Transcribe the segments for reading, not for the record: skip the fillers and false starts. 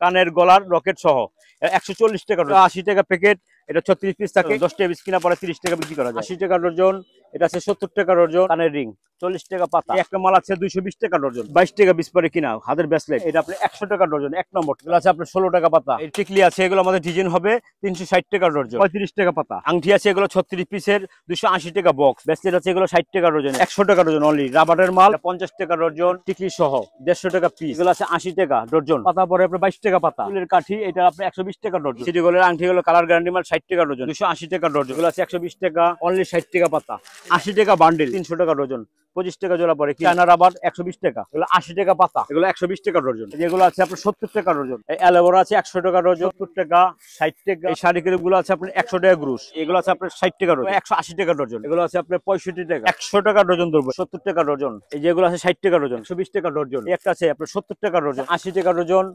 কানের গলার রকেট সহ 140 টাকা, 80 টাকা প্যাকেট। এটা 36 পিস থাকে, 10 টা পিস কিনা পরে 30 টাকা বিক্রি করা যায়। 80 টাকা ডজন। এটা আছে 70 টাকা ডজন। কানের রিং 40 টাকা পাতা। একটা মাল আছে 220 টাকা ডজন, 22 টাকা পিস পরে কিনা। হাতের ব্রেসলেট এটা আপনি 100 টাকা ডজন, এক নম্বর। এগুলো আছে আপনার 16 টাকা পাতা। এই টিকলি আছে, এগুলো আমাদের ডিজাইন হবে 360 টাকা ডজন, 35 টাকা পাতা। আংটি আছে এগুলো 36 পিসের 280 টাকা বক্স। ব্রেসলেট আছে এগুলো 60 টাকা ডজন, 100 টাকা ডজন অনলি। রাবারের মাল 50 টাকা ডজন, টিকলি সহ 150 টাকা পিস। এগুলো আছে 80 টাকা ডজন। পাতা পরে আপনার 22 টাকা পাতা। ফুলের কাঠি এটা আপনি 120 টাকা ডজন। সিটি গোল্ডের আংটি গুলো কালার গ্যারান্টি মাল 60 টাকা ডজন, 280 টাকা ডজন। এগুলো আছে 120 টাকা অনলি, 60 টাকা পাতা। 80 টাকা বান্ডিল, 300 টাকা ডজন, 25 টাকা জোড়া পরে। চায়না রাবার 120 টাকা, এগুলো 80 টাকা পাতা। এগুলো 120 টাকা ডজন। যেগুলো আছে আপনার 70 টাকা ডজন। এই অ্যালোভেরা আছে 100 টাকা ডজন, 70 টাকা, 60 টাকা। এই শাড়ি ক্লিপ গুলো আছে আপনার 100 টাকা গ্রুস। এগুলো আছে আপনার 60 টাকা ডজন, 180 টাকা ডজন। এগুলো আছে আপনার 65 টাকা, 100 টাকা ডজন ধরবো, 70 টাকা ডজন। এই যেগুলো আছে 60 টাকা ডজন, 120 টাকা ডজন। একটা আছে আপনার 70 টাকা ডজন, 80 টাকা ডজন,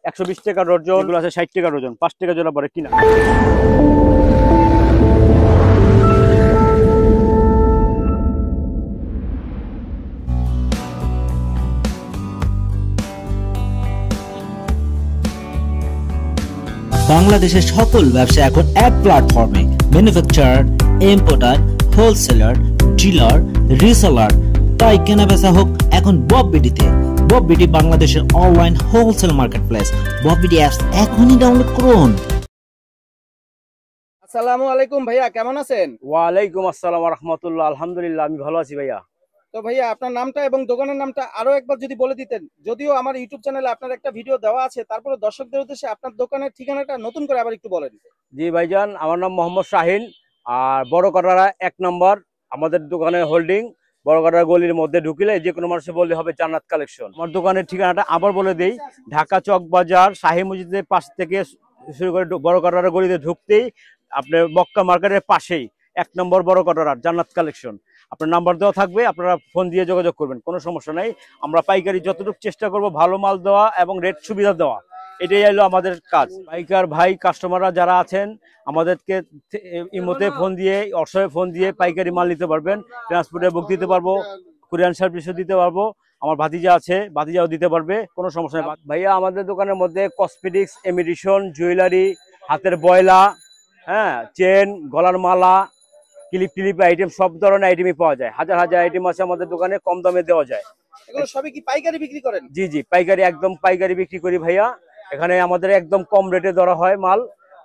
120 টাকা ডজন। এগুলো আছে 60 টাকা ডজন, 5 টাকা জোড়া পরে কিনা। বাংলাদেশের সকল ব্যবসা এখন এক প্ল্যাটফর্মে। Manufacturer, importer, wholesaler, dealer, reseller, তাই কেনা বেচা হোক এখন বববিডিতে। বববিডি বাংলাদেশের অনলাইন হোলসেল মার্কেটপ্লেস। বববিডি অ্যাপস এখনই ডাউনলোড করুন। আসসালামু আলাইকুম ভাইয়া, কেমন আছেন? ওয়ালাইকুম আসসালাম ওয়া রাহমাতুল্লাহ। আলহামদুলিল্লাহ, আমি ভালো আছি ভাইয়া। তো ভাইয়া আপনার নামটা এবং দোকানের নামটা আরো একবার যদি বলে দিতেন। যদিও আমার ইউটিউব চ্যানেলে আপনার একটা ভিডিও দেওয়া আছে, তারপরে দর্শকদের উদ্দেশ্যে আপনার দোকানের ঠিকানাটা নতুন করে আবার একটু বলেন। জি ভাইজান, আমার নাম মোহাম্মদ শাহিন, আর বড় কাটারা 1 নম্বর আমাদের দোকানের হোল্ডিং। বড় কাটারা গলির মধ্যে ঢুকিলে যে কোনো মানুষে বললে হবে জান্নাত কালেকশন। আমার দোকানের ঠিকানাটা আবার বলে দেই, ঢাকা চক বাজার শাহী মসজিদের পাশ থেকে শুরু করে বড় কাটারা গলিতে ঢুকতেই আপনার মক্কা মার্কেটের পাশেই 1 নম্বর বড় কাটারা জান্নাত কালেকশন। আপনার নাম্বার দেওয়া থাকবে, আপনারা ফোন দিয়ে যোগাযোগ করবেন, কোনো সমস্যা নাই। আমরা পাইকারি যতটুকু চেষ্টা করব ভালো মাল দেওয়া এবং রেট সুবিধা দেওয়া, এটাই হলো আমাদের কাজ। পাইকার ভাই কাস্টমাররা যারা আছেন আমাদেরকে ইমোতে ফোন দিয়ে, হোয়াটসঅ্যাপে ফোন দিয়ে পাইকারি মাল নিতে পারবেন। ট্রান্সপোর্টে বুক দিতে পারবো, কুরিয়ার সার্ভিসও দিতে পারবো। আমার ভাতিজা আছে, ভাতিজাও দিতে পারবে, কোনো সমস্যা নেই। ভাইয়া আমাদের দোকানের মধ্যে কসমেটিক্স, এমিটেশন, জুয়েলারি, হাতের বয়লা, হ্যাঁ, চেন, গলার মালা, ক্লিপ টিলিপ আইটেম, সব ধরনের আইটেমই পাওয়া যায়। হাজার হাজার আইটেম আছে আমাদের দোকানে, কম দামে দেওয়া যায়। এগুলো সবই কি পাইকারি বিক্রি করেন? জি জি, পাইকারি, একদম পাইকারি বিক্রি করি ভাইয়া। এখানে আমাদের একদম কম রেটে ধরা হয় মাল,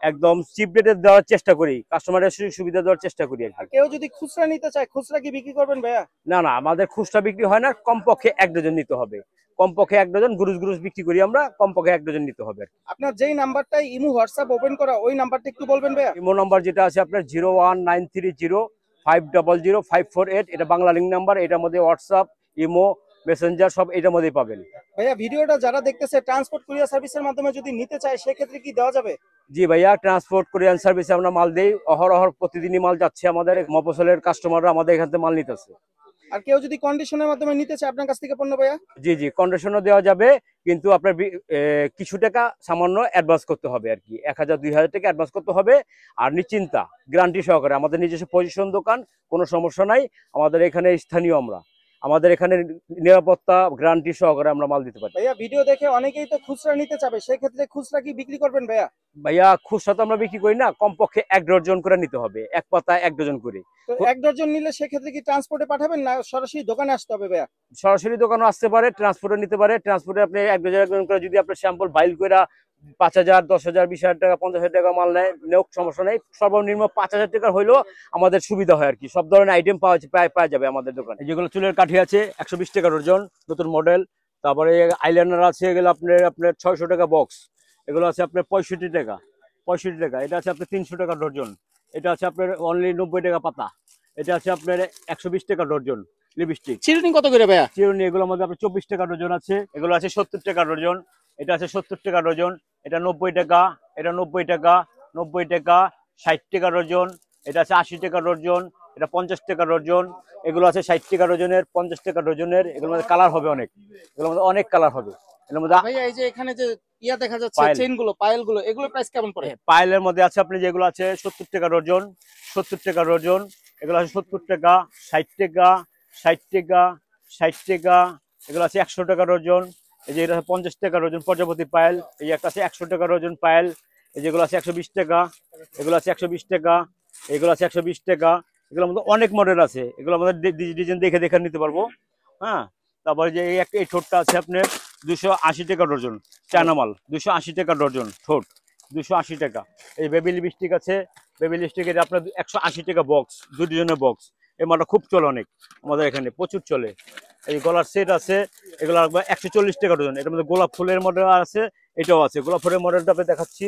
একদম চিপ রেটে দেওয়ার চেষ্টা করি, কাস্টমারের সুবিধা দেওয়ার চেষ্টা করি আর কি। কেউ যদি খুচরা নিতে চায়, খুচরা কি বিক্রি করবেন ভাইয়া? না না, আমাদের খুচরা বিক্রি হয় না, কমপক্ষে 1 ডজন নিতে হবে। কমপক্ষে 1 ডজন গুরুজ গুরুজ বিক্রি করি আমরা, কমপক্ষে 1 ডজন নিতে হবে। আপনার যেই নাম্বারটাই ইমো হোয়াটসঅ্যাপ ওপেন করা, ওই নাম্বারটা একটু বলবেন ভাইয়া। ইমো নাম্বার যেটা আছে আপনার 01930500548, এটা বাংলা লিঙ্ক নাম্বার। এটার মধ্যে হোয়াটসঅ্যাপ, ইমো, মেসেঞ্জার সব এটার মধ্যেই পাবেন। ভাইয়া ভিডিওটা যারা দেখতেছে ট্রান্সপোর্ট কুরিয়ার সার্ভিসের মাধ্যমে যদি নিতে চায়, সেক্ষেত্রে কি দেওয়া যাবে? জি ভাইয়া, ট্রান্সপোর্ট কুরিয়ার সার্ভিসে আমরা মাল দেই, অহরহ প্রতিদিনই মাল যাচ্ছে আমাদের। মফস্বলের কাস্টমাররা আমাদের এখান থেকে মাল নিতেছে। আর কেউ যদি কন্ডিশনের মাধ্যমে নিতে চায় আপনার কাছ থেকে পণ্য ভাইয়া? জি জি, কন্ডিশনও দেওয়া যাবে, কিন্তু আপনার কিছু টাকা সামান্য অ্যাডভান্স করতে হবে আর কি, 1000-2000 টাকা অ্যাডভান্স করতে হবে। আর নিশ্চিন্তা গ্যারান্টি সহকারে, আমাদের নিজস্ব পজিশন দোকান, কোনো সমস্যা নাই। আমাদের এখানে স্থানীয়, আমাদের এখানে নিরাপত্তা গ্যারান্টি সহকারে আমরা মাল দিতে পারি। ভাইয়া ভিডিও দেখে অনেকেই তো খুচরা নিতে চাবে, সেক্ষেত্রে খুচরা কি বিক্রি করবেন ভাইয়া? ভাইয়া খুচরা তো আমরা বিক্রি করি না, কমপক্ষে 1 ডজন করে নিতে হবে, এক পাতা 1 ডজন করে। তো 1 ডজন নিলে সেক্ষেত্রে কি ট্রান্সপোর্টে পাঠাবেন না সরাসরি দোকানে আসতে হবে ভাইয়া? সরাসরি দোকানও আসতে পারে, ট্রান্সপোর্টে নিতে পারে। ট্রান্সপোর্টে আপনি 1 ডজন করে যদি আপনার স্যাম্পল বাইল করে 5000, 10,000, 20,000 টাকা, 50,000 টাকা মাল নেওক, সমস্যা নেই। সর্বনিম্ন 5,000 টাকা হইলেও আমাদের সুবিধা হয় আর কি। সব ধরনের আইটেম পাওয়া যাবে আমাদের দোকানে। যেগুলো চুলের কাঠি আছে 120 টাকা ডজন, নতুন মডেল। তারপরে আইলাইনার আছে, এগুলো আপনার 600 টাকা বক্স। এগুলো আছে আপনার 65 টাকা, 65 টাকা। এটা আছে আপনার 300 টাকা ডজন। এটা আছে আপনার অনলি 90 টাকা পাতা। এটা আছে আপনার 120 টাকা ডজন। লিপস্টিক চিরুনি কত করে ভাইয়া? চিরুনি এগুলোর মধ্যে আপনার 24 টাকা ডজন আছে। এগুলো আছে 70 টাকা ডজন। এটা আছে 70 টাকা ডজন। এটা 90 টাকা, এটা 90 টাকা, 90 টাকা, 60 টাকা ডজন। এটা আছে 80 টাকা ডজন। এটা 50 টাকা ডজন। এগুলো আছে 60 টাকা ডজনের, 50 টাকা ডজনের। এগুলোর মধ্যে কালার হবে অনেক, এগুলোর মধ্যে অনেক কালার হবে। এগুলোর মধ্যে ভাইয়া এই যে এখানে যে ইয়া দেখা যাচ্ছে চেইন গুলো, পায়েল গুলো, এগুলো প্রাইস কেমন পড়ে? পায়েলের মধ্যে আছে আপনি যেগুলো আছে 70 টাকা ডজন, 70 টাকা ডজন। এগুলো আছে 70 টাকা, 60 টাকা, 60 টাকা, 60 টাকা। এগুলো আছে 100 টাকা ডজন, এই যে এটা 50 টাকা ডজন প্রজাপতি পায়েল, এই একটা আছে 100 টাকা ডজন পায়েল, এই যেগুলো আছে 120 টাকা, এগুলো আছে 120 টাকা, এগুলো আছে 120 টাকা। এগুলোর মধ্যে অনেক মডেল আছে, এগুলো আমাদের ডিজাইন দেখে দেখে নিতে পারবো। হ্যাঁ, তারপরে যে এই ঠোঁটটা আছে আপনার 280 টাকা ডজন, চায়না মাল 280 টাকা ডজন ঠোঁট, 280 টাকা। এই বেবি লিপস্টিক আছে, বেবি লিপস্টিকের আপনার 180 টাকা বক্স, 2 ডিজাইনের বক্স। এই মালটা খুব চলে, অনেক আমাদের এখানে প্রচুর চলে। এই গলার সেট আছে, এগুলো 140 টাকা ডজন। এটার মধ্যে গোলাপ ফুলের মডেল আছে, এটাও আছে। গোলাপ ফুলের মডেলটা আমি দেখাচ্ছি,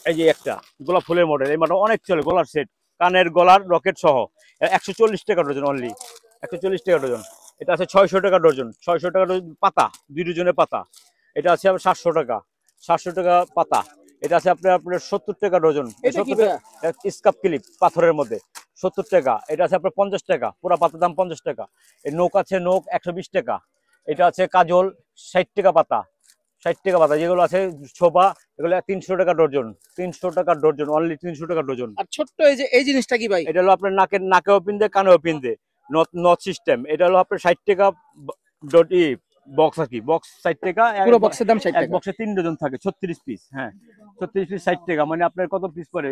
এই যে একটা গোলাপ ফুলের মডেল, এই মালটা অনেক চলে। গলার সেট, কানের গলার রকেট সহ 140 টাকা ডজন, অনলি 140 টাকা ডজন। এটা আছে 600 টাকা ডজন, 600 টাকা ডজন পাতা, 2 ডজনের পাতা। এটা আছে 700 টাকা, 700 টাকা পাতা। এটা আছে আপনার 70 টাকা ডজন, স্কাপ ক্লিপ পাথরের মধ্যে 70 টাকা। এটা আছে আপনার 50 টাকা, পুরো পাতার দাম 50 টাকা। এই নোক আছে, নোক 120 টাকা। এটা আছে কাজল 60 টাকা পাতা, 60 টাকা পাতা। যেগুলো আছে ছোপা, এগুলো 300 টাকা ডজন, 300 টাকা ডজন, অনলি 300 টাকা ডজন। আর ছোট্ট এই জিনিসটা কি ভাই? এটা হলো আপনার নাকেও পিনতে, কানেও পিনতে, নথ সিস্টেম। এটা হলো আপনার 60 টাকা বক্স আর কি, বক্স 60 টাকা। পুরো বক্সের দাম 60 এক টাকা। বক্সে 3 ডজন থাকে, 36 পিস। হ্যাঁ, 36 পিস 60 টাকা, মানে আপনার কত পিস পড়ে?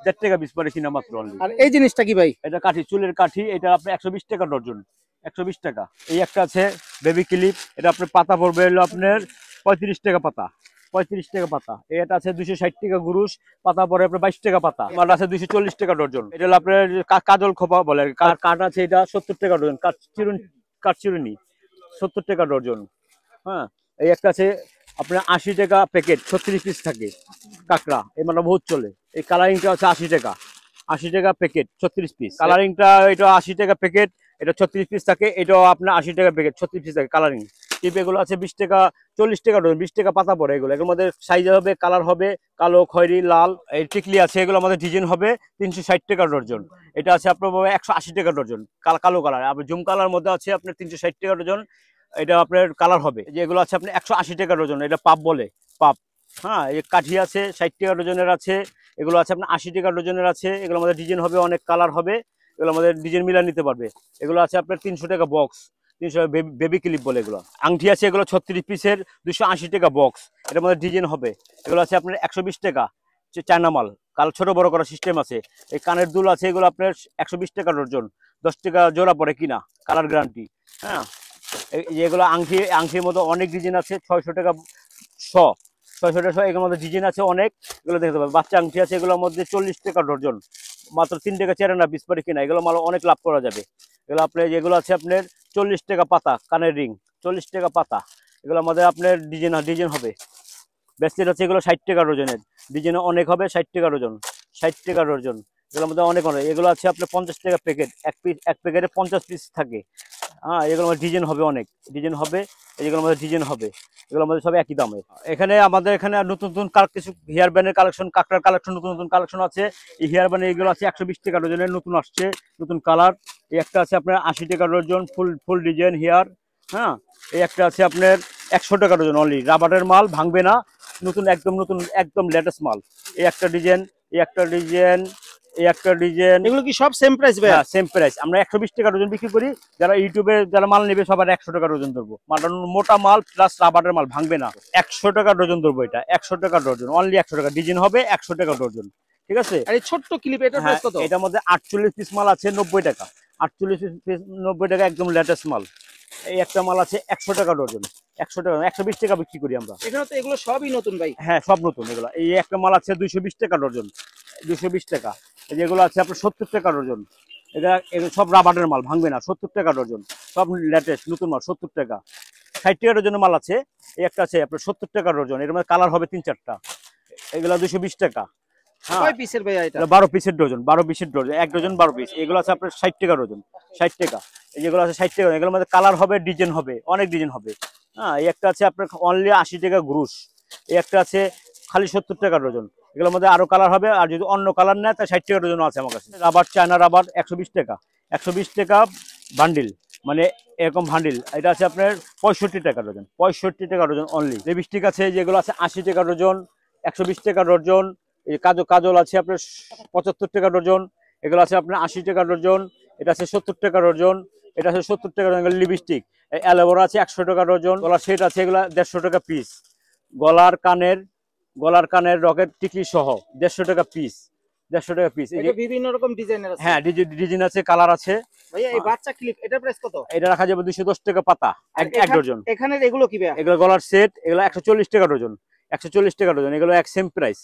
1.5 টাকা পিস পড়ে কিনা মাত্র অনলি। আর এই জিনিসটা কি ভাই? এটা কাঠি, চুলের কাঠি। এটা আপনার 120 টাকা ডজন, 120 টাকা। এই একটা আছে বেবি ক্লিপ, এটা আপনার পাতা পড়বে হলো আপনার 35 টাকা পাতা, 35 টাকা পাতা। এটা আছে 260 টাকা গুরুশ, পাতা পরে আপনার 22 টাকা পাতা। আমার আছে 240 টাকা ডজন। এটা হলো আপনার কাজল খোপা বলে, কাঠ আছে, এটা 70 টাকা ডজন। কাঠ চিরুনি 70 টাকা ডজন। হ্যাঁ, এই একটা আছে আপনার 80 টাকা প্যাকেট, 36 পিস থাকে কাঁকড়া। এই মানে বহুত চলে। এই কালারিংটা আছে 80 টাকা, 80 টাকা প্যাকেট, 36 পিস। কালারিংটা এটা 80 টাকা প্যাকেট, এটা 36 পিস থাকে। এটাও আপনার 80 টাকা প্যাকেট, 36 পিস থাকে কালারিং। টিপ এগুলো আছে 20 টাকা, 40 টাকা ডজন, 20 টাকা পাতা পড়ে। এগুলো এগুলোর মধ্যে সাইজ হবে, কালার হবে কালো, খয়েরি, লাল। এই টিকলি আছে, এগুলো আমাদের ডিজাইন হবে 360 টাকা ডজন। এটা আছে আপনার 180 টাকা ডজন, কালো কালার। আপনার জুম কালার মধ্যে আছে আপনার 360 টাকা ডজন। এটা আপনার কালার হবে। যেগুলো আছে আপনার 180 টাকা ডজন, এটা পাপ বলে, পাপ। হ্যাঁ, এই কাঠি আছে 60 টাকা ডজনের আছে। এগুলো আছে আপনার 80 টাকা ডজনের আছে। এগুলো আমাদের ডিজাইন হবে, অনেক কালার হবে। এগুলো আমাদের ডিজাইন মিলা নিতে পারবে। এগুলো আছে আপনার 300 টাকা বক্স, 300 বেবি ক্লিপ বলে এগুলো। আংটি আছে, এগুলো 36 পিসের, 280 টাকা বক্স। এটার মধ্যে ডিজাইন হবে। এগুলো আছে আপনার 120 টাকা, চায়না মাল, কাল ছোট বড় করার সিস্টেম আছে। এই কানের দুল আছে, এগুলো আপনার 120 টাকা ডজন, 10 টাকা জোড়া পড়ে কিনা, কালার গ্যারান্টি। হ্যাঁ, এগুলো আংটির মধ্যে অনেক ডিজাইন আছে, 600 টাকা 600 টাকা। এগুলোর মধ্যে ডিজাইন আছে অনেক, এগুলো দেখতে পাবেন। বাচ্চা আংটি আছে, এগুলোর মধ্যে 40 টাকা ডজন, মাত্র 3 টাকা চেরা না পিস পরে কিনা। এগুলো মাল অনেক লাভ করা যাবে। এগুলো আপনার যেগুলো আছে আপনার 40 টাকা পাতা, কানের রিং 40 টাকা পাতা। এগুলো আমাদের আপনার ডিজাইন হবে। ব্রেসলেট আছে, এগুলো 60 টাকা ডজনের, ডিজাইন অনেক হবে, 60 টাকা ডজন, 60 টাকা ডজন। এগুলোর মধ্যে অনেক অনেক। এগুলো আছে আপনার 50 টাকা প্যাকেট, এক প্যাকেটে 50 পিস থাকে। হ্যাঁ, এগুলোর মধ্যে ডিজাইন হবে, অনেক ডিজাইন হবে। এগুলোর মধ্যে ডিজাইন হবে, এগুলোর মধ্যে সব একই দামে। এখানে আমাদের এখানে নতুন নতুন কিছু হেয়ার ব্যান্ডের কালেকশন, কাঁকড়ার কালেকশন, নতুন নতুন কালেকশন আছে। এই হেয়ার ব্যান্ড এগুলো আছে 120 টাকা ডজনের, নতুন আসছে, নতুন কালার। এই একটা আছে আপনার 80 টাকা ডজন, ফুল ডিজাইন হেয়ার। হ্যাঁ, এই একটা আছে আপনার 100 টাকা ডজন, অনলি রাবারের মাল, ভাঙবে না, নতুন একদম লেটেস্ট মাল। এই একটা ডিজাইন, এই একটা ডিজাইন, এই একটা ডিজাইন। এগুলো কি সব সেম প্রাইস ভাই? হ্যাঁ, সেম প্রাইস। আমরা 120 টাকা ডজন বিক্রি করি। যারা ইউটিউবে যারা মাল নেবে সবার 100 টাকা ডজন ধরবো। মালটা মোটা মাল প্লাস রাবারের মাল, ভাঙবে না। 100 টাকা ডজন ধরবো, এটা 100 টাকা ডজন, অনলি 100 টাকা। ডিজাইন হবে 100 টাকা ডজন, ঠিক আছে। আর এই ছোট্ট ক্লিপ এটার প্রাইস কত? এটার মধ্যে 48 পিস মাল আছে 90 টাকা, 48 পিস 90 টাকা, একদম লেটেস্ট মাল। এই একটা মাল আছে 100 টাকা ডজন, 100 টাকা, 120 টাকা বিক্রি করি আমরা। এখানে তো এগুলো সবই নতুন ভাই। হ্যাঁ, সব নতুন এগুলো। এই একটা মাল আছে 220 টাকা ডজন, 220 টাকা। যেগুলো আছে আপনার 70 টাকা ডজন। এগুলো সব রাবারের মাল, ভাঙবে না, 70 টাকা ডজন, সব লেটেস্ট নতুন মাল, 70 টাকা। 60 টাকা ডজনের মাল আছে, এই একটা আছে আপনার 70 টাকা ডজন। এর মধ্যে কালার হবে 3-4টা। এগুলো 220 টাকা। হ্যাঁ, কয় পিসের ভাই এটা? 12 পিসের ডজন, 12 পিসের ডজন, এক ডজন 12 পিস। এগুলো আছে আপনার 60 টাকা ডজন, 60 টাকা। এই যেগুলো আছে 60 টাকা, এগুলোর মধ্যে কালার হবে, ডিজাইন হবে, অনেক ডিজাইন হবে। হ্যাঁ, এই একটা আছে আপনার অনলি 80 টাকা গ্রুশ। এই একটা আছে খালি 70 টাকা ডজন। এগুলোর মধ্যে আরো কালার হবে, আর যদি অন্য কালার নেয় তা 60 টাকা ডজন আছে আমার কাছে। রাবার, চায়না রাবার 120 টাকা, 120 টাকা বান্ডিল, মানে এরকম বান্ডিল। এটা আছে আপনার 65 টাকা ডজন, 65 টাকা ডজন অনলি। লিপস্টিক আছে যেগুলো আছে 80 টাকা ডজন, 120 টাকা ডজন। এই কাজল আছে আপনার 75 টাকা ডজন। এগুলো আছে আপনার 80 টাকা ডজন। এটা আছে 70 টাকা ডজন। এটা আছে 70 টাকা ডজন। লিপস্টিক অ্যালোভেরা আছে 100 টাকা ডজন। গলার সেট আছে এগুলা 150 টাকা পিস। গলার কানের রকেট টিকলি সহ 150 টাকা পিস, 150 টাকা পিস। এটা বিভিন্ন রকম ডিজাইনের আছে। হ্যাঁ, ডিজাইন আছে, কালার আছে। ভাইয়া এই বাচ্চা ক্লিপ এটার প্রাইস কত? এটা রাখা যাবে 210 টাকা পাতা, এক ডজন। এখানে এগুলো কি ভাইয়া? এগুলো গলার সেট, এগুলো 140 টাকা ডজন, 140 টাকা ডজন। এগুলো এক সেম প্রাইস,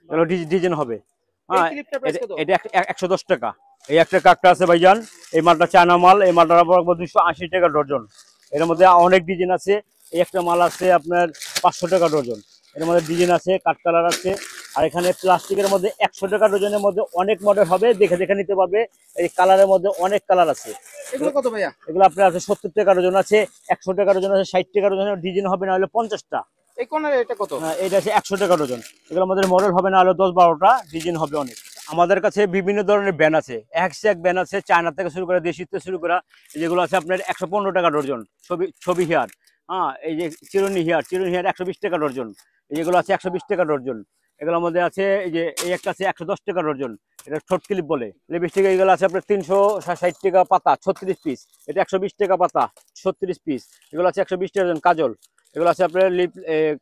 এগুলো ডিজাইন হবে। হ্যাঁ, এটা 110 টাকা। এই একটা কাকটা আছে ভাইজান, এই মালটা চায়না মাল। এই মালটা 280 টাকা ডজন। এর মধ্যে অনেক ডিজাইন আছে। এই একটা মাল আছে আপনার 500 টাকা ডজন। এর মধ্যে ডিজাইন আছে, কাট কালার আছে। আর এখানে প্লাস্টিকের মধ্যে 100 টাকা ডজনের মধ্যে অনেক মডেল হবে, দেখে দেখে নিতে পারবে। এই কালারের মধ্যে অনেক কালার আছে। এগুলো কত ভাইয়া? এগুলো আপনার আছে 70 টাকা ডজন আছে, 100 টাকা ডজন আছে, 60 টাকা ডজনের ডিজাইন হবে না হলে 50টা। এই কোণের এটা কত? এটা আছে 100 টাকা ডজন। এগুলো আমাদের মডেল হবে না হলে 10-12টা, ডিজাইন হবে অনেক। আমাদের কাছে বিভিন্ন ধরনের ব্যান্ড আছে, এক ব্যান্ড আছে, চায়না থেকে শুরু করে দেশি থেকে শুরু করা। যেগুলো আছে আপনার 115 টাকা ডজন। ছবি হেয়ার, হ্যাঁ, এই যে চিরুনি হেয়ার 120 টাকা ডজন। যেগুলো আছে 120 টাকা ডজন। এগুলোর মধ্যে আছে এই যে এই একটা আছে 110 টাকা ডজন, এটা ঠোঁট ক্লিপ বলে। লিপস্টিক এগুলো আছে আপনার 360 টাকা পাতা, 36 পিস। এটা 120 টাকা পাতা, 36 পিস। এগুলো আছে 120 টাকা ডজন। কাজল এগুলো আছে আপনার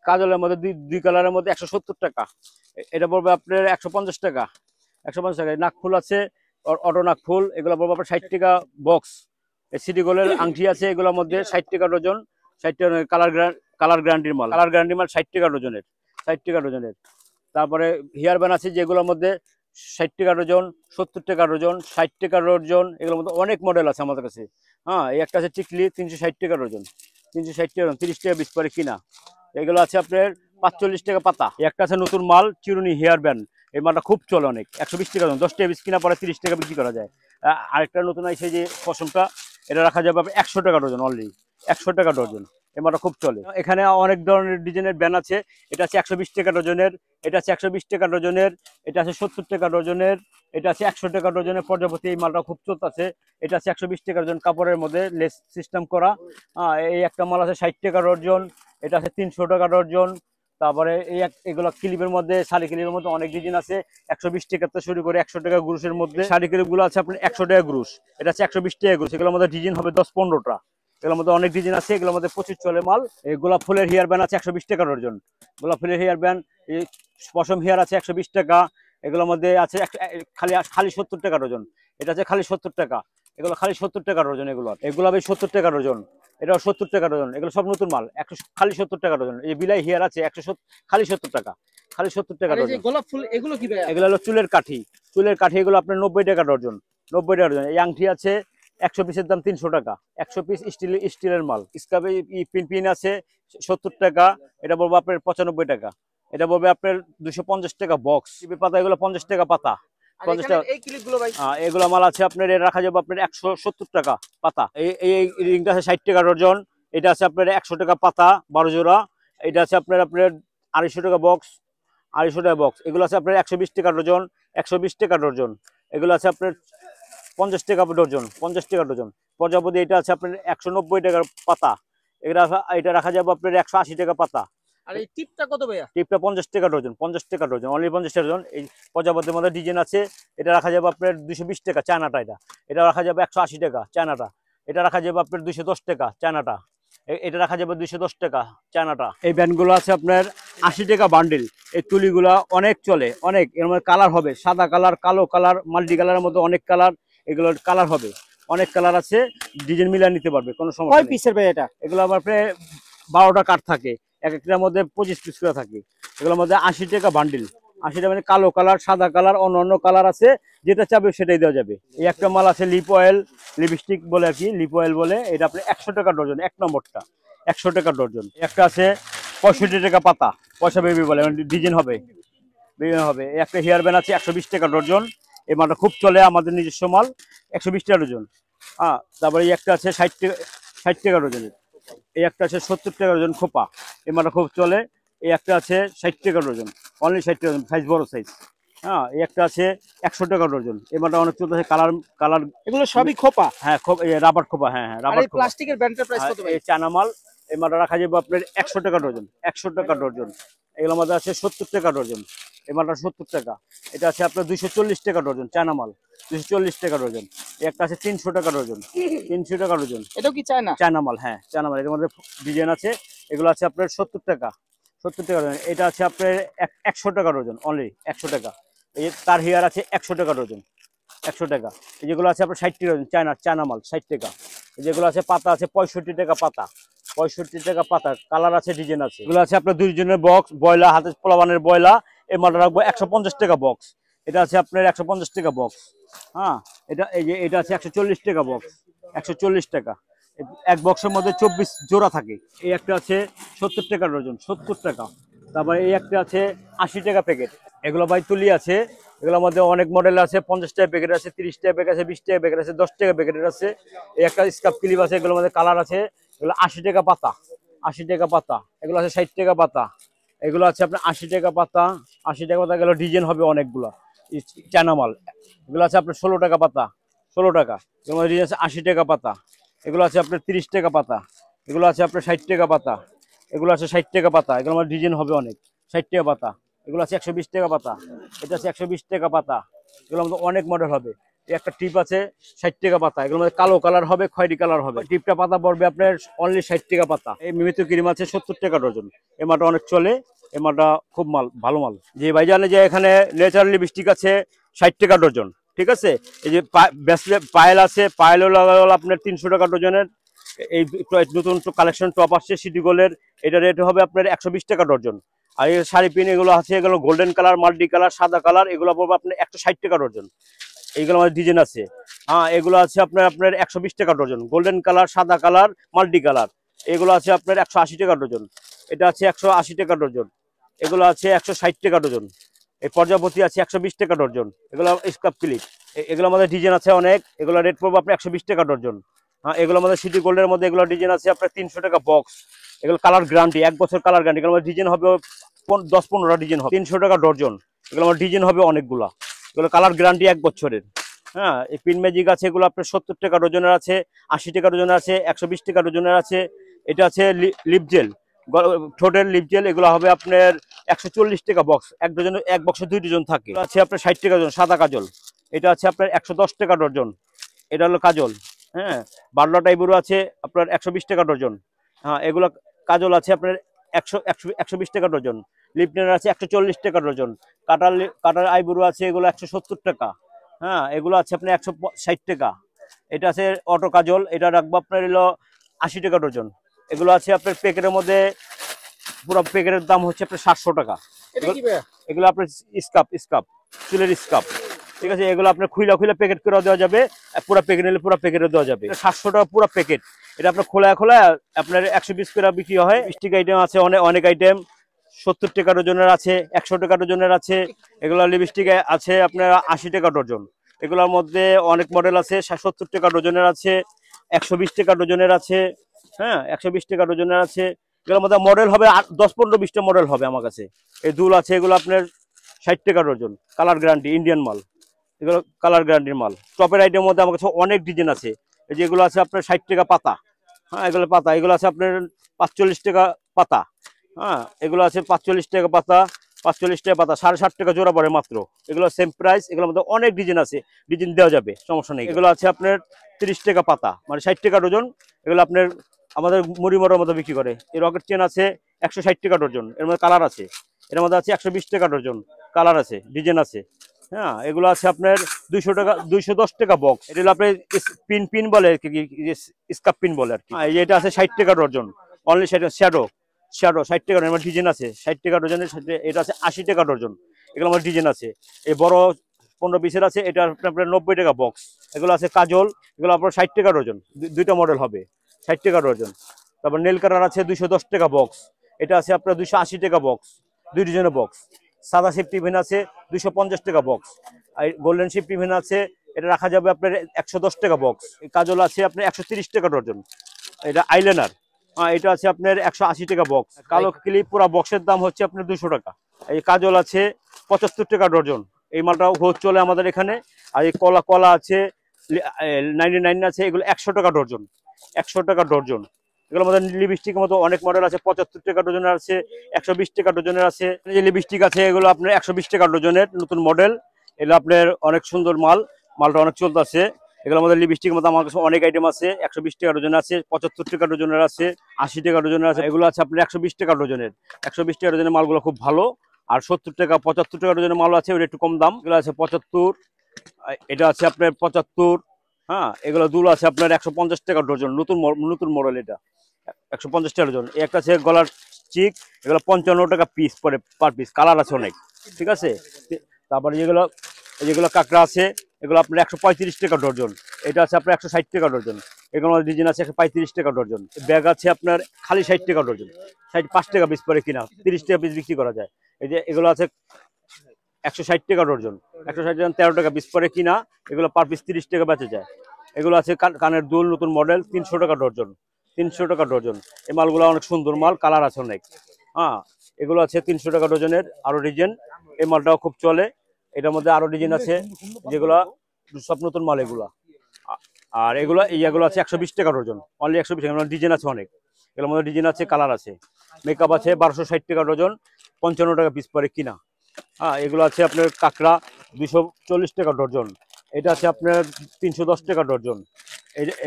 কাজলের মধ্যে দুই কালারের মধ্যে 170 টাকা। এটা পড়বে আপনার 150 টাকা, 150 টাকা। নাকফুল আছে, অটো নাকফুল, এগুলো পড়বে আপনার 60 টাকা বক্স। সিটি গোল্ডের আংটি আছে, এগুলোর মধ্যে 60 টাকা ডজন, 60 টাকা। কালার গ্যারান্টির মাল, 60 টাকা ডজনের, 60 টাকা ডজনের। তারপরে হেয়ার ব্যান্ড আছে যেগুলোর মধ্যে 60 টাকা ডজন, 70 টাকা ডজন, 60 টাকা ডজন। এগুলোর মধ্যে অনেক মডেল আছে আমাদের কাছে। হ্যাঁ, এই একটা আছে টিকলি 360 টাকা ডজন, 360 টাকা ডজন, 30 টাকা পিস পরে কিনা। এগুলো আছে আপনার 45 টাকা পাতা। একটা আছে নতুন মাল চিরুনি হেয়ার ব্যান্ড, এই মালটা খুব চলে অনেক, 120 টাকা ডজন, 10 টাকা পিস কিনা পরে 30 টাকা বিক্রি করা যায়। আরেকটা নতুন আছে যে পশমটা, এটা রাখা যাবে 100 টাকা ডজন, অলরেডি 100 টাকা ডজন। এই মালটা খুব চলে। এখানে অনেক ধরনের ডিজাইনের ব্যান্ড আছে। এটা আছে 120 টাকা ডজনের, এটা আছে 120 টাকা ডজনের, এটা আছে 70 টাকা ডজনের, এটা আছে 100 টাকা ডজনের। প্রজাপতি এই মালটা খুব চলতেছে। এটা আছে 120 টাকা ডজন, কাপড়ের মধ্যে লেস সিস্টেম করা। এই একটা মাল আছে 60 টাকা ডজন, এটা আছে 300 টাকা ডজন। তারপরে এগুলো ক্লিপের মধ্যে, শাড়ি ক্লিপের মধ্যে অনেক ডিজাইন আছে। 120 টাকা থেকে শুরু করে 100 টাকা গ্রুশের মধ্যে শাড়ি ক্লিপ গুলো আছে আপনার 100 টাকা গ্রুশ। এটা আছে 120 টাকা গ্রুশ। এগুলোর মধ্যে ডিজাইন হবে 10-15টা। এগুলোর মধ্যে অনেক ডিজাইন আছে, এগুলোর মধ্যে প্রচুর চলে মাল। এই গোলাপ ফুলের হেয়ার ব্যান্ড আছে 120 টাকা ডজন। গোলাপ ফুলের হেয়ার ব্যান্ড, এই পশম হেয়ার আছে 120 টাকা। এগুলোর মধ্যে আছে খালি 70 টাকা ডজন। এটা আছে খালি 70 টাকা। এগুলো খালি 70 টাকা ডজন। এগুলো 70 টাকা ডজন, এটাও 70 টাকা ডজন। এগুলো সব নতুন মাল, খালি 70 টাকা ডজন। এই বিলাই হেয়ার আছে 170, খালি 70 টাকা, খালি 70 টাকা ডজন। গোলাপ ফুল এগুলো কি ভাই? এগুলো হলো চুলের কাঠি, এগুলো আপনার 90 টাকা ডজন, 90 টাকা ডজন। এই আংটি আছে 100 পিসের দাম 300 টাকা, 100 পিস স্টিলের মাল। স্কাবে পিন আছে 70 টাকা, এটা বলবো আপনার 95 টাকা। এটা বলবে আপনার 250 টাকা বক্স। পাতা এগুলো 50 টাকা পাতা, 50 টাকা। এগুলো মাল আছে আপনার, রাখা যাবে আপনার 170 টাকা পাতা। এই রিংটা আছে 60 টাকা ডজন। এটা আছে আপনার 100 টাকা পাতা, 12 জোড়া। এটা আছে আপনার 250 টাকা বক্স, 250 টাকা বক্স। এগুলো আছে আপনার 120 টাকা ডজন, 120 টাকা ডজন। এগুলো আছে আপনার 50 টাকা ডজন, 50 টাকা ডজন। প্রজাপতি এটা আছে আপনার 190 টাকার পাতা। এটা রাখা যাবে আপনার 180 টাকা পাতা। আর এই টিপটা কত ভাইয়া? টিপটা 50 টাকা ডজন, 50 টাকা ডজন, অনলি 50 টাকা ডজন। এই প্রজাপতির মধ্যে ডিজাইন আছে। এটা রাখা যাবে আপনার 220 টাকা চায়নাটা। এটা রাখা যাবে 180 টাকা চায়নাটা। এটা রাখা যাবে আপনার 210 টাকা চায়নাটা। এটা রাখা যাবে 210 টাকা চায়নাটা। এই ব্যান্ডগুলো আছে আপনার 80 টাকা বান্ডিল। এই তুলিগুলা অনেক চলে, অনেক। এর মধ্যে কালার হবে, সাদা কালার, কালো কালার, মাল্টি কালারের মধ্যে অনেক কালার। এগুলোর কালার হবে, অনেক কালার আছে, ডিজাইন মিলিয়ে নিতে পারবে, কোনো সমস্যা নেই। কয় পিসের ভাই এটা? এগুলো আমার 12টা কাঠ থাকে, এক একটার মধ্যে 25 পিস করে থাকে। এগুলোর মধ্যে 80 টাকা বান্ডিল, 80 টাকা। মানে কালো কালার, সাদা কালার, অন্য কালার আছে, যেটা চাবে সেটাই দেওয়া যাবে। এই একটা মাল আছে লিপ অয়েল, লিপস্টিক বলে আর কি, লিপ অয়েল বলে। এটা আপনি 100 টাকা ডজন, 1 নম্বরটা 100 টাকা ডজন। একটা আছে 65 টাকা পাতা, পয়সা বেবি বলে, ডিজাইন হবে, বিভিন্ন হবে। একটা হেয়ার ব্যান্ড আছে 120 টাকা ডজন। এই মালটা খুব চলে, আমাদের নিজস্ব মাল, 120 টাকা ডজন। তারপরে এই একটা আছে 60 টাকা ডজনের। এই একটা আছে 70 টাকা ডজন খোপা, এই মালটা খুব চলে। এই একটা আছে 60 টাকা ডজন, অনলি 60 টাকা ডজন, সাইজ বড় সাইজ। এই একটা আছে 100 টাকা ডজন। এই মালটা অনেক চলতেছে, কালার। এগুলো সবই খোপা? হ্যাঁ, রাবার খোপা। হ্যাঁ, রাবার খোপা। প্লাস্টিকের ব্যান্ডের প্রাইস কত ভাই? এই চায়না মাল, এই মালটা রাখা যাবে আপনার 100 টাকা ডজন, 100 টাকা ডজন। এগুলোর মধ্যে আছে 70 টাকা ডজন। এই মালটা 70 টাকা। এটা আছে আপনার 240 টাকা ডজন, চায়না মাল 240 টাকা ডজন। একটা আছে 300 টাকা ডজন, 300 টাকা ডজন। এটাও কি চায়না? চায়না মাল, হ্যাঁ চায়না মাল। এর মধ্যে ডিজাইন আছে, এগুলো আছে আপনার 70 টাকা, 70 টাকা ডজন। এটা আছে আপনার 100 টাকা ডজন, অনলি 100 টাকা। এই তার হেয়ার আছে 100 টাকা ডজন, 100 টাকা। এই যেগুলো আছে আপনার 60 টাকা ডজন, চায়না মাল 60 টাকা। এই যেগুলো আছে পাতা আছে 65 টাকা পাতা, 65 টাকা পাতা। কালার আছে, ডিজাইন আছে। এগুলো আছে আপনার 2 জনের বক্স, বয়লা হাতে পোলাবানের বয়লা। এই মালটা রাখবো 150 টাকা বক্স। এটা আছে আপনার 150 টাকা বক্স। হ্যাঁ, এটা এই যে এটা আছে 140 টাকা বক্স, 140 টাকা। এক বক্সের মধ্যে 24 জোড়া থাকে। এই একটা আছে 70 টাকা ডজন, 70 টাকা। তারপরে এই একটা আছে 80 টাকা প্যাকেট। এগুলো ভাই তুলি আছে, এগুলোর মধ্যে অনেক মডেল আছে। 50 টাকা প্যাকেট আছে, 30 টাকা প্যাকেট আছে, 20 টাকা প্যাকেট আছে, 10 টাকা প্যাকেটের আছে। এই একটা স্কাপ ক্লিপ আছে, এগুলোর মধ্যে কালার আছে। এগুলো 80 টাকা পাতা, 80 টাকা পাতা। এগুলো আছে 60 টাকা পাতা। এগুলো আছে আপনার 80 টাকা পাতা, 80 টাকা পাতা। এগুলো ডিজাইন হবে অনেকগুলো, চায়না মাল। এগুলো আছে আপনার 16 টাকা পাতা, 16 টাকা। এগুলো ডিজাইন আছে 80 টাকা পাতা। এগুলো আছে আপনার 30 টাকা পাতা। এগুলো আছে আপনার 60 টাকা পাতা। এগুলো আছে 60 টাকা পাতা। এগুলো আমার ডিজাইন হবে অনেক, 60 টাকা পাতা। এগুলো আছে 120 টাকা পাতা। এটা আছে 120 টাকা পাতা। এগুলোর মধ্যে অনেক মডেল হবে। এই একটা টিপ আছে 60 টাকা পাতা। এগুলোর মধ্যে কালো কালার হবে, খয়েরি কালার হবে। টিপটা পাতা পড়বে আপনার অনলি 60 টাকা পাতা। এই মিমিত ক্রিম আছে 70 টাকা ডজন। এই মালটা অনেক চলে, এই মালটা খুব ভালো মাল। যে ভাইজানে যে এখানে ন্যাচারাল লিপস্টিক আছে 60 টাকা ডজন, ঠিক আছে। এই যে পায়েল আছে, পায়েল হলো আপনার 300 টাকা ডজনের। এই নতুন কালেকশন টপ আসছে সিটি গোল্ডের, এটা রেট হবে আপনার 120 টাকা ডজন। আর এই শাড়ি পিন এগুলো আছে, এগুলো গোল্ডেন কালার, মাল্টি কালার, সাদা কালার। এগুলো পড়বে আপনার 160 টাকা ডজন। এইগুলো আমাদের ডিজাইন আছে। হ্যাঁ, এগুলো আছে আপনার 120 টাকা ডজন। গোল্ডেন কালার, সাদা কালার, মাল্টি কালার। এগুলো আছে আপনার 180 টাকা ডজন। এটা আছে 180 টাকা ডজন। এগুলো আছে 160 টাকা ডজন। এই প্রজাপতি আছে 120 টাকা ডজন। এগুলো স্কাপ ক্লিপ। এগুলো আমাদের ডিজাইন আছে অনেক। এগুলো রেট পড়বে আপনার 120 টাকা ডজন। হ্যাঁ, এগুলো আমাদের সিটি গোল্ডের মধ্যে এগুলো ডিজাইন আছে আপনার 300 টাকা বক্স। এগুলো কালার গ্যারান্টি, 1 বছর কালার গ্যারান্টি। এগুলো ডিজাইন হবে 10-15টা ডিজাইন হবে, 300 টাকা ডজন। এগুলো আমার ডিজাইন হবে অনেকগুলা। এগুলো কালার গ্যারান্টি 1 বছরের। হ্যাঁ, এই পিন ম্যাজিক আছে, এগুলো আপনার 70 টাকা ডজনের আছে, 80 টাকা ডজনের আছে, 120 টাকা ডজনের আছে। এটা আছে লিপ জেল, ঠোঁটের লিপ জেল। এগুলো হবে আপনার 140 টাকা বক্স। এক বক্সে 2 ডজন থাকে। আছে আপনার 60 টাকা ডজন সাদা কাজল। এটা আছে আপনার 110 টাকা ডজন। এটা হলো কাজল। হ্যাঁ, বার্লা টাইপেরও আছে আপনার 120 টাকা ডজন। হ্যাঁ, এগুলো কাজল আছে আপনার 120 টাকা ডজন। লিপনের আছে 140 টাকা ডজন। কাটার আইবুড়ো আছে, এগুলো 170 টাকা। হ্যাঁ, এগুলো আছে আপনার 160 টাকা। এটা আছে অটো কাজল, এটা রাখবো আপনার হলো 80 টাকা ডজন। এগুলো আছে আপনার প্যাকেটের মধ্যে, পুরো প্যাকেটের দাম হচ্ছে আপনার 700 টাকা। এগুলো আপনার স্কাপ চুলের স্কাপ, ঠিক আছে। এগুলো আপনার খুইলা প্যাকেট করে দেওয়া যাবে, পুরো প্যাকেট নিলে পুরো প্যাকেটে দেওয়া যাবে। 700 টাকা পুরো প্যাকেট। এটা আপনার খোলা আপনার 120 করে বিক্রি হয়। স্টিক আইটেম আছে অনেক আইটেম। 70 টাকা ডজনের আছে, 100 টাকা ডজনের আছে। এগুলো লিপস্টিক আছে আপনার 80 টাকা ডজন। এগুলোর মধ্যে অনেক মডেল আছে, 70 টাকা ডজনের আছে, 120 টাকা ডজনের আছে। হ্যাঁ, 120 টাকা ডজনের আছে। এগুলোর মধ্যে মডেল হবে 10-15-20টা মডেল হবে আমার কাছে। এই দুল আছে, এগুলো আপনার 60 টাকা ডজন। কালার গ্যারান্টি, ইন্ডিয়ান মাল। এগুলো কালার গ্যারান্টির মাল। টপের আইটেমের মধ্যে আমার কাছে অনেক ডিজাইন আছে। এই যে এগুলো আছে আপনার 60 টাকা পাতা। হ্যাঁ, এগুলো পাতা। এগুলো আছে আপনার 45 টাকা পাতা। হ্যাঁ, এগুলো আছে 45 টাকা পাতা, 45 টাকা পাতা, 7.5 টাকা জোড়া পড়ে মাত্র। এগুলো সেম প্রাইস। এগুলোর মধ্যে অনেক ডিজাইন আছে, ডিজাইন দেওয়া যাবে, সমস্যা নেই। এগুলো আছে আপনার 30 টাকা পাতা, মানে 60 টাকা ডজন। এগুলো আপনার আমাদের মুড়ি মরার মতো বিক্রি করে। এই রকেট চেন আছে 160 টাকা ডজন। এর মধ্যে কালার আছে, এর মধ্যে আছে 120 টাকা ডজন। কালার আছে, ডিজাইন আছে। হ্যাঁ, এগুলো আছে আপনার 200 টাকা, 210 টাকা বক্স। এটা হলো আপনার পিন বলে, স্কাপ পিন বলে আর কি। এটা আছে 60 টাকা ডজন, অনলি শ্যাডো 60 টাকা ডজন। ডিজাইন আছে 60 টাকা ডজনের সাথে। এটা আছে 80 টাকা ডজন। এগুলো আমার ডিজাইন আছে। এই বড় 15 পিসের আছে, এটা আপনার 90 টাকা বক্স। এগুলো আছে কাজল, এগুলো আপনার 60 টাকা ডজন। দুইটা মডেল হবে, 60 টাকা ডজন। তারপর নেল কালার আছে 210 টাকা বক্স। এটা আছে আপনার 280 টাকা বক্স, 2 ডিজাইনের বক্স। সাদা সেফটি ভেন আছে 250 টাকা বক্স। আর গোল্ডেন সেফটি ভেন আছে, এটা রাখা যাবে আপনার 110 টাকা বক্স। কাজল আছে আপনার 130 টাকা ডজন। এটা আইলাইনার, এটা আছে আপনার 180 টাকা বক্স। কালো ক্লিপ পুরো বক্সের দাম হচ্ছে আপনার 200 টাকা। এই কাজল আছে 75 টাকা ডজন। এই মালটা চলে আমাদের এখানে। আর এই কলা আছে 99 আছে, এগুলো 100 টাকা ডজন, 100 টাকা ডজন। এগুলোর মধ্যে লিপস্টিকের মতো অনেক মডেল আছে, 75 টাকা ডজনের আছে, 120 টাকা ডজনের আছে। এই যে লিপস্টিক আছে এগুলো আপনার 120 টাকা ডজনের নতুন মডেল। এগুলো আপনার অনেক সুন্দর মালটা অনেক চলতেছে। এগুলোর মধ্যে লিপস্টিকের মতো আমার কাছে অনেক আইটেম আছে, 120 টাকা ডজন আছে, 75 টাকা ডজনের আছে, 80 টাকা ডজনের আছে। এগুলো আছে আপনার 120 টাকা ডজনের। 120 টাকা ডজনের মালগুলো খুব ভালো। আর 70 টাকা 75 টাকা ডজনের মাল আছে, ওটা একটু কম দাম। এগুলো আছে 75, এটা আছে আপনার 75। হ্যাঁ, এগুলো দুল আছে আপনার 150 টাকা ডজন, নতুন মডেল। এটা 150 টাকা ডজন। একটা আছে গলার চিক, এগুলো 55 টাকা পিস পরে পার পিস, কালার আছে অনেক, ঠিক আছে। তারপরে যেগুলো কাঁকড়া আছে এগুলো আপনার 135 টাকা ডজন। এটা আছে আপনার 160 টাকা ডজন। এগুলো ডিজাইন আছে 135 টাকা ডজন। ব্যাগ আছে আপনার খালি 60 টাকা ডজন, 5 টাকা পিস পরে কিনা, 30 টাকা পিস বিক্রি করা যায়। এই যে এগুলো আছে 160 টাকা ডজন, 160 ডজন 13 টাকা পিস পরে কিনা, এগুলো পার পিস 30 টাকা বেচে যায়। এগুলো আছে কানের দুল নতুন মডেল, 300 টাকা ডজন, 300 টাকা ডজন। এই মালগুলো অনেক সুন্দর মাল, কালার আছে অনেক। হ্যাঁ, এগুলো আছে 300 টাকা ডজনের। আরো ডিজাইন, এই মালটাও খুব চলে। এটার মধ্যে আরো ডিজাইন আছে যেগুলো সব নতুন মাল এগুলা। আর এগুলো আছে 120 টাকা ডজন, অনলি 120 টাকা। ডিজাইন আছে অনেক, এগুলোর মধ্যে ডিজাইন আছে, কালার আছে। মেকআপ আছে 1260 টাকা ডজন, 55 টাকা পিস পরে কিনা। হ্যাঁ, এগুলো আছে আপনার কাঁকড়া 240 টাকা ডজন। এটা আছে আপনার 310 টাকা ডজন।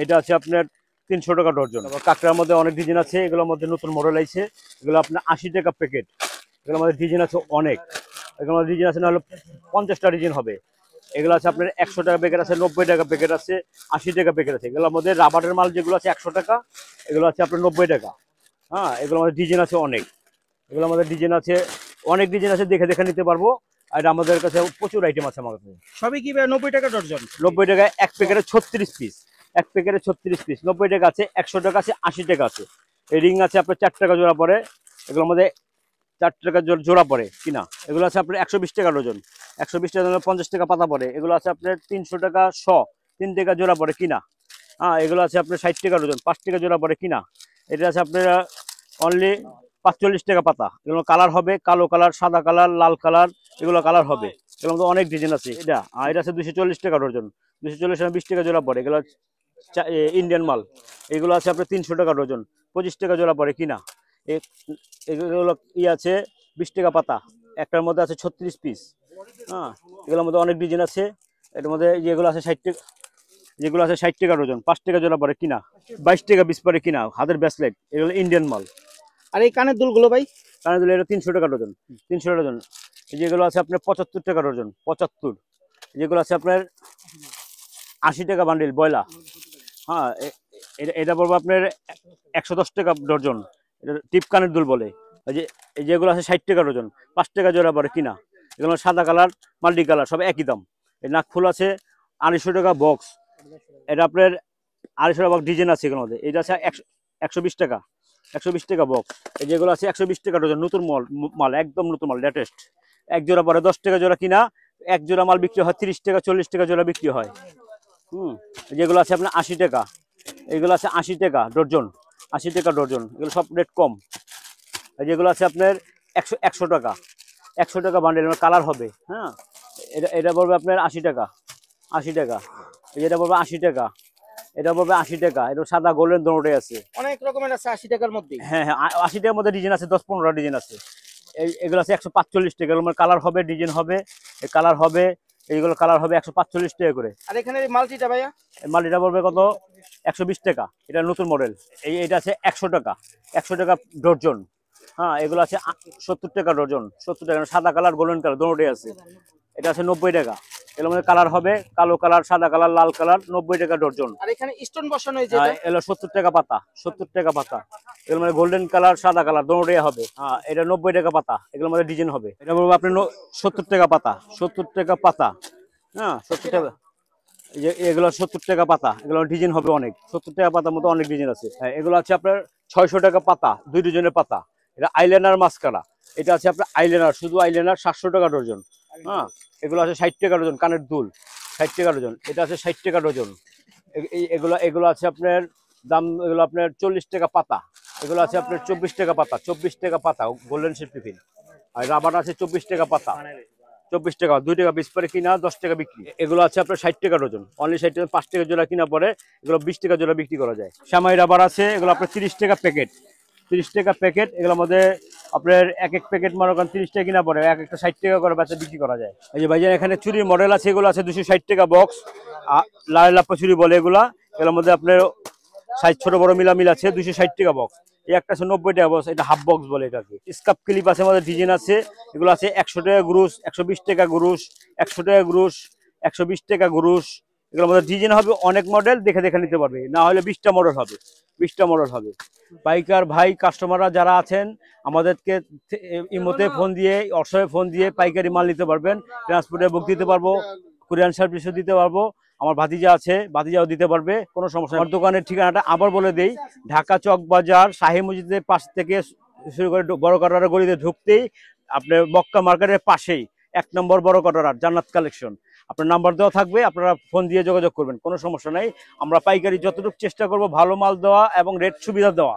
এটা আছে আপনার 300 টাকা ডজন। কাঁকড়ার মধ্যে অনেক ডিজাইন আছে, এগুলোর মধ্যে নতুন মডেল আছে। এগুলো আপনার 80 টাকা প্যাকেট। এগুলোর মধ্যে ডিজাইন আছে অনেক, এগুলোর মধ্যে ডিজাইন আছে না হলে 50টা ডিজাইন হবে। এগুলো আছে আপনার 100 টাকা প্যাকেট আছে, 90 টাকা প্যাকেট আছে, 80 টাকা প্যাকেট আছে। এগুলোর মধ্যে রাবারের মাল যেগুলো আছে 100 টাকা, এগুলো আছে আপনার 90 টাকা। হ্যাঁ, এগুলোর মধ্যে ডিজাইন আছে অনেক, এগুলোর মধ্যে ডিজাইন আছে অনেক, ডিজাইন আছে, দেখে দেখে নিতে পারবো। আর আমাদের কাছে প্রচুর আইটেম আছে। আমার কাছে সবই কি ভাই 90 টাকা ডজন? 90 টাকায় এক প্যাকেটে 36 পিস, এক প্যাকেটে 36 পিস 90 টাকা আছে, 100 টাকা আছে, 80 টাকা আছে। এই রিং আছে আপনার 4 টাকা জোড়া পড়ে, এগুলোর মধ্যে 4 টাকা জোড়া পড়ে কিনা। এগুলো আছে আপনার 120 টাকা ডজন, 120 টাকা ডজন 50 টাকা পাতা পড়ে। এগুলো আছে আপনার 300 টাকা 3 টাকা জোড়া পড়ে কিনা। হ্যাঁ, এগুলো আছে আপনার 60 টাকা ডজন, 5 টাকা জোড়া পড়ে কিনা। এটা আছে আপনার অনলি 45 টাকা পাতা। এগুলো কালার হবে কালো কালার, সাদা কালার, লাল কালার, এগুলো কালার হবে। এগুলোর মধ্যে অনেক ডিজাইন আছে। এটা আছে 240 টাকা ডজন, 240 টাকা 20 টাকা জোড়া পড়ে। এগুলো ইন্ডিয়ান মাল। এগুলো আছে আপনার 300 টাকা ডজন, 25 টাকা জোড়া পড়ে কিনা। এগুলো আছে 20 টাকা পাতা, একটার মধ্যে আছে 36 পিস। হ্যাঁ, এগুলোর মধ্যে অনেক ডিজাইন আছে। এর মধ্যে যেগুলো আছে 60 টাকা, যেগুলো আছে 60 টাকা ডজন, 5 টাকা জোড়া পড়ে কিনা, 22 টাকা পিস পরে কিনা। হাতের ব্রেসলেট, এগুলো ইন্ডিয়ান মাল। আর এই কানের দুলগুলো ভাই? কানের দুল এটা 300 টাকা ডজন, 300 টাকা ডজন। যেগুলো আছে আপনার 75 টাকা ডজন, 75। যেগুলো আছে আপনার 80 টাকা বান্ডিল বয়লা। হ্যাঁ, এটা পড়বে আপনার 110 টাকা ডজন। এটা টিপ কানের দুল বলে। যেগুলো আছে 60 টাকা ডজন, 5 টাকা জোড়া পড়ে কিনা। এগুলো সাদা কালার, মাল্টি কালার, সব একই দাম। এই নাকফুল আছে 250 টাকা বক্স। এটা আপনার 250 টাকা বক্স, ডিজাইন আছে এগুলোর মধ্যে। এটা আছে 120 টাকা, 120 টাকা বক্স। এই যেগুলো আছে 120 টাকা ডজন, নতুন মাল, একদম নতুন মাল, লেটেস্ট। এক জোড়া পরে 10 টাকা জোড়া কিনা, এক জোড়া মাল বিক্রি হয় 30 টাকা, 40 টাকা জোড়া বিক্রি হয়। যেগুলো আছে আপনার 80 টাকা, এগুলো আছে 80 টাকা ডজন, 80 টাকা ডজন। এগুলো সব রেট কম। যেগুলো আছে আপনার 100 টাকা, 100 টাকা বান্ডেল, কালার হবে। হ্যাঁ, এটা পড়বে আপনার 80 টাকা, 80 টাকা। এটা পড়বে 80 টাকা, এটা পড়বে 80 টাকা। এটা সাদা গোল্ডেন দোনোটাই আছে, অনেক রকমের আছে 80 টাকার মধ্যে। হ্যাঁ হ্যাঁ, 80 টাকার মধ্যে ডিজাইন আছে 10-15টা ডিজাইন আছে। এগুলো আছে 145 টাকা। এগুলো কালার হবে, ডিজাইন হবে, কালার হবে। এইগুলো কালার হবে 145 টাকা করে। আর এখানে এই মাল্টিটা ভাইয়া? মাল্টিটা পড়বে কত? 120 টাকা। এটা নতুন মডেল। এটা আছে 100 টাকা, 100 টাকা ডজন। হ্যাঁ, এগুলো আছে 70 টাকা ডজন, 70 টাকা। সাদা কালার, গোল্ডেন কালার দোনোটাই আছে। এটা আছে 90 টাকা। এর মধ্যে কালার হবে কালো কালার, সাদা কালার, লাল কালার, 90 টাকা ডজন। আর এখানে স্টোন বসানো হয়েছে, এগুলো 70 টাকা পাতা, 70 টাকা পাতা। এগুলোর মধ্যে গোল্ডেন কালার, সাদা কালার দোনোটাই হবে। হ্যাঁ, এটা 90 টাকা পাতা। এগুলোর মধ্যে ডিজাইন হবে। এটা বলবো আপনি 70 টাকা পাতা, 70 টাকা পাতা। হ্যাঁ, 70 টাকা। এগুলো 70 টাকা পাতা। এগুলো ডিজাইন হবে অনেক। 70 টাকা পাতার মতো অনেক ডিজাইন আছে। হ্যাঁ, এগুলো আছে আপনার 600 টাকা পাতা, 2 ডজনের পাতা। এটা আইলাইনার মাস্কারা। এটা আছে আপনার আইলাইনার, শুধু আইলাইনার 700 টাকা ডজন। হ্যাঁ, এগুলো আছে 60 টাকা ডজন। কানের দুল 60 টাকা ডজন। এটা আছে 60 টাকা ডজন। এগুলো আছে আপনার দাম, এগুলো আপনার 40 টাকা পাতা। এগুলো আছে আপনার 24 টাকা পাতা, 24 টাকা পাতা গোল্ডেন শেপ টিফিন। আর রাবার আছে 24 টাকা পাতা। 24 টাকা, 2 টাকা পিস পরে কিনা, 10 টাকা বিক্রি। এগুলো আছে আপনার 60 টাকা ডজন, অনলি 60 টাকা, 5 টাকা জোড়া কিনা পরে এগুলো 20 টাকা জোড়া বিক্রি করা যায়। শ্যামাই রাবার আছে, এগুলো আপনার 30 টাকা প্যাকেট, 30 টাকা প্যাকেট। এগুলোর মধ্যে আপনার এক এক প্যাকেট মনে করেন 30 টাকা কিনা পরে এক একটা 60 টাকা করে বেচা বিক্রি করা যায়। এই যে ভাইজান এখানে চুরির মডেল আছে, এগুলো আছে 260 টাকা বক্স, লাল লাপ্পা চুরি বলে এগুলা। এগুলোর মধ্যে আপনার সাইজ ছোট বড় মিলামিল আছে, 260 টাকা বক্স। এই একটা আছে 90 টাকা বক্স, এটা হাফ বক্স বলে এটাকে। স্কাপ ক্লিপ আছে আমাদের, ডিজাইন আছে, এগুলো আছে 100 টাকা গ্রুশ, 120 টাকা গ্রুশ, 100 টাকা গ্রুশ, 120 টাকা গ্রুশ। এগুলোর মধ্যে ডিজাইন হবে অনেক মডেল, দেখে দেখে নিতে পারবে, না হলে 20টা মডেল হবে, 20টা মডেল হবে। পাইকার ভাই কাস্টমাররা যারা আছেন আমাদেরকে ইমোতে ফোন দিয়ে, হোয়াটসঅ্যাপে ফোন দিয়ে পাইকারি মাল নিতে পারবেন, ট্রান্সপোর্টে বুক দিতে পারবো, কুরিয়ার সার্ভিসও দিতে পারবো। আমার ভাতিজা আছে, ভাতিজাও দিতে পারবে, কোনো সমস্যা নেই। আমার দোকানের ঠিকানাটা আবার বলে দেই, ঢাকা চক বাজার শাহী মসজিদের পাশ থেকে শুরু করে বড় কাটারা গলিতে ঢুকতেই আপনার মক্কা মার্কেটের পাশেই 1 নম্বর বড় কাটারা জান্নাত কালেকশন। আপনার নাম্বার দেওয়া থাকবে, আপনারা ফোন দিয়ে যোগাযোগ করবেন, কোনো সমস্যা নাই। আমরা পাইকারি যতটুকু চেষ্টা করব ভালো মাল দেওয়া এবং রেট সুবিধা দেওয়া।